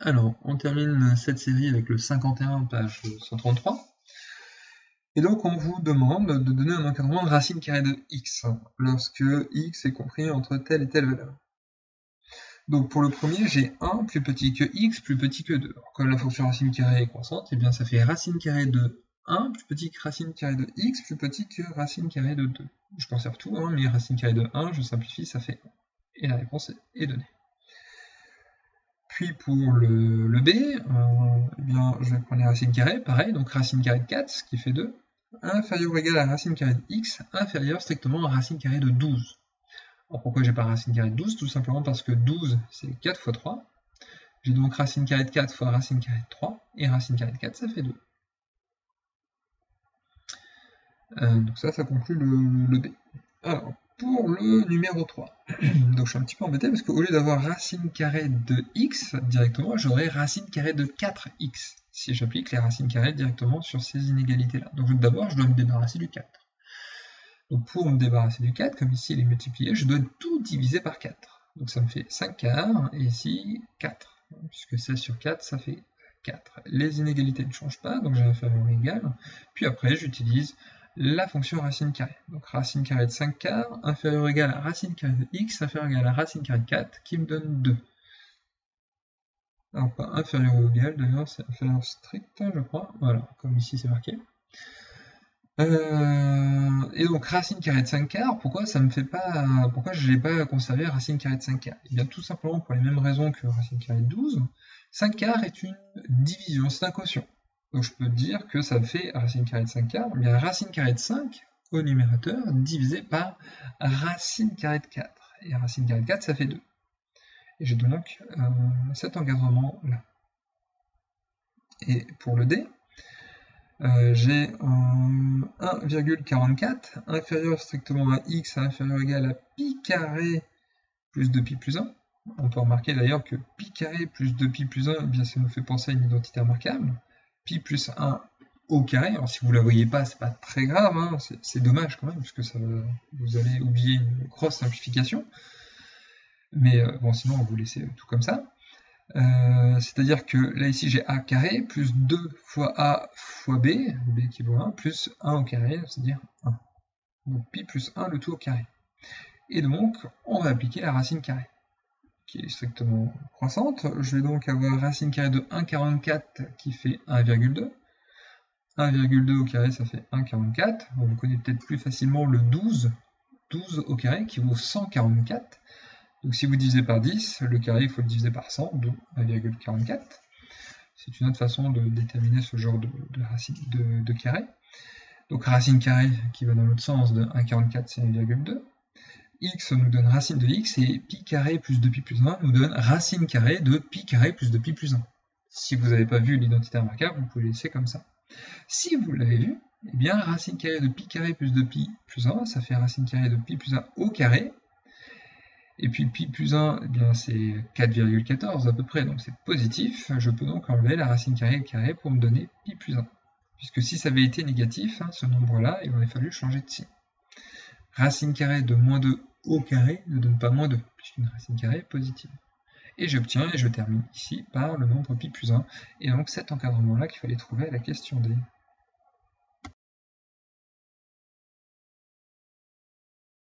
Alors, on termine cette série avec le 51, page 133. Et donc, on vous demande de donner un encadrement de racine carrée de x, lorsque x est compris entre telle et telle valeur. Donc, pour le premier, j'ai 1 plus petit que x plus petit que 2. Alors, comme la fonction racine carrée est croissante, et bien ça fait racine carrée de 1 plus petit que racine carrée de x plus petit que racine carrée de 2. Je conserve tout, mais racine carrée de 1, je simplifie, ça fait 1. Et la réponse est donnée. Puis pour le b, eh bien, je vais prendre les racines carrées, pareil, donc racine carrée de 4, ce qui fait 2, inférieur ou égal à racine carrée de x, inférieur strictement à racine carrée de 12. Alors pourquoi j'ai pas racine carrée de 12? Tout simplement parce que 12, c'est 4 fois 3. J'ai donc racine carrée de 4 fois racine carrée de 3, et racine carrée de 4, ça fait 2. Donc ça conclut le b. Alors, pour le numéro 3, donc je suis un petit peu embêté parce qu'au lieu d'avoir racine carrée de x directement, j'aurai racine carrée de 4x si j'applique les racines carrées directement sur ces inégalités-là. Donc d'abord, je dois me débarrasser du 4. Donc pour me débarrasser du 4, comme ici il est multiplié, je dois tout diviser par 4. Donc ça me fait 5 quarts, et ici 4, puisque 16 sur 4, ça fait 4. Les inégalités ne changent pas, donc j'ai inférieur ou égal. Puis après, j'utilise la fonction racine carrée. Donc racine carrée de 5 quarts, inférieur ou égal à racine carrée de x, inférieur ou égal à racine carrée de 4, qui me donne 2. Alors pas inférieur ou égal, d'ailleurs c'est inférieur strict, je crois. Voilà, comme ici c'est marqué. Et donc racine carrée de 5 quarts, pourquoi je n'ai pas conservé racine carrée de 5 quarts? Et bien tout simplement pour les mêmes raisons que racine carrée de 12, 5 quarts est une division, c'est un quotient. Donc je peux dire que ça fait racine carrée de 5 quarts, bien racine carrée de 5 au numérateur divisé par racine carrée de 4. Et racine carrée de 4, ça fait 2. Et j'ai donc cet encadrement là. Et pour le D, j'ai 1,44 inférieur strictement à x inférieur ou égal à pi carré plus 2pi plus 1. On peut remarquer d'ailleurs que pi carré plus 2pi plus 1, eh bien, ça nous fait penser à une identité remarquable. Pi plus 1 au carré, alors si vous ne la voyez pas, c'est pas très grave, c'est dommage quand même, parce que vous allez oublier une grosse simplification. Mais bon, sinon on va vous laisser tout comme ça. C'est-à-dire que là ici j'ai a carré plus 2 fois a fois b qui vaut 1, plus 1 au carré, c'est-à-dire 1. Donc pi plus 1 le tout au carré. Et donc on va appliquer la racine carrée, qui est strictement croissante. Je vais donc avoir racine carrée de 1,44 qui fait 1,2. 1,2 au carré ça fait 1,44. Bon, vous connaissez peut-être plus facilement le 12 au carré qui vaut 144. Donc si vous divisez par 10, le carré, il faut le diviser par 100, donc 1,44. C'est une autre façon de déterminer ce genre de carré. Donc racine carrée qui va dans l'autre sens de 1,44, c'est 1,2. X nous donne racine de x, et pi carré plus 2pi plus 1 nous donne racine carrée de pi carré plus 2pi plus 1. Si vous n'avez pas vu l'identité remarquable, vous pouvez le laisser comme ça. Si vous l'avez vu, eh bien racine carrée de pi carré plus 2pi plus 1, ça fait racine carrée de pi plus 1 au carré. Et puis pi plus 1, eh bien c'est 4,14 à peu près, donc c'est positif. Je peux donc enlever la racine carrée pour me donner pi plus 1. Puisque si ça avait été négatif, ce nombre-là, il aurait fallu changer de signe. Racine carrée de moins 2 au carré ne donne pas moins 2, puisqu'une racine carrée est positive. Et j'obtiens, et je termine ici par le nombre pi plus 1, et donc cet encadrement-là qu'il fallait trouver à la question D.